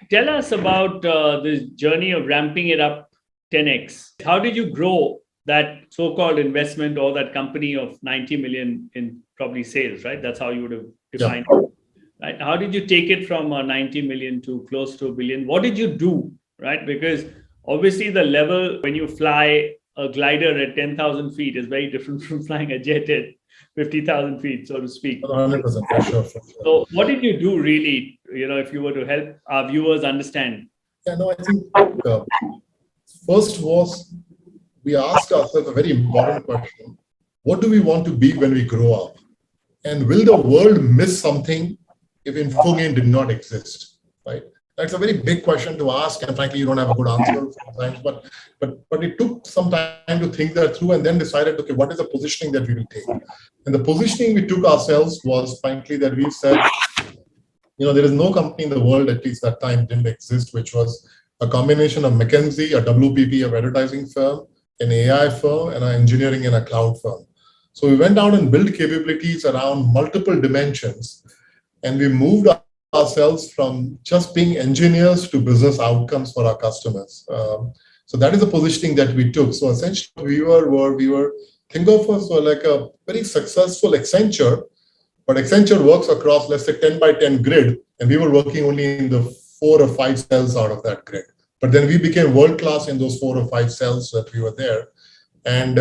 Tell us about this journey of ramping it up 10x. How did you grow that so-called investment or that company of 90 million in probably sales, right? That's how you would have defined it. Right? How did you take it from 90 million to close to a billion? What did you do, right? Because obviously the level when you fly a glider at 10,000 feet is very different from flying a jet at 50,000 feet, so to speak. 100%, for sure. So what did you do really, if you were to help our viewers understand? Yeah, no, I think first was we asked ourselves a very important question. What do we want to be when we grow up? And will the world miss something if Infogain did not exist, right? That's a very big question to ask, and frankly, you don't have a good answer sometimes. But it took some time to think that through, and then decided, okay, what is the positioning that we will take? And the positioning we took ourselves was, frankly, that we said, there is no company in the world, at least that time, didn't exist, which was a combination of McKinsey, a WPP, of advertising firm, an AI firm, and an engineering and a cloud firm. So we went out and built capabilities around multiple dimensions, and we moved ourselves from just being engineers to business outcomes for our customers. So that is the positioning that we took. So essentially, we were think of us like a very successful Accenture, but Accenture works across, let's say, 10 by 10 grid, and we were working only in the 4 or 5 cells out of that grid. But then we became world class in those 4 or 5 cells that we were there, and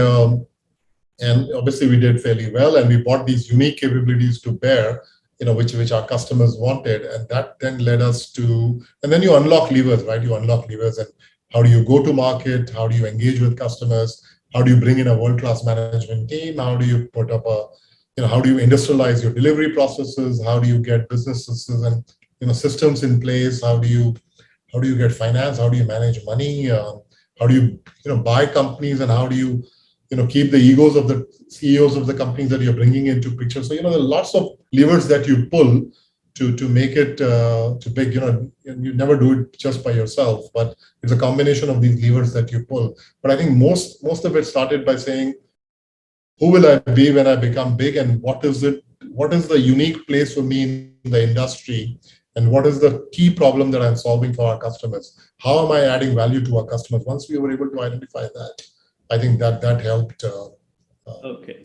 obviously we did fairly well, and we brought these unique capabilities to bear, which our customers wanted, and that then led us to, and then you unlock levers, right? You unlock levers, and how do you go to market? How do you engage with customers? How do you bring in a world-class management team? How do you put up how do you industrialize your delivery processes? How do you get businesses and systems in place? How do you get finance? How do you manage money? How do you buy companies, and how do you keep the egos of the CEOs of the companies that you're bringing into picture? So, there are lots of levers that you pull to make it to big, you never do it just by yourself, but it's a combination of these levers that you pull. But I think most of it started by saying, who will I be when I become big, and what is the unique place for me in the industry, and what is the key problem that I'm solving for our customers? How am I adding value to our customers? Once we were able to identify that, I think that helped. Okay.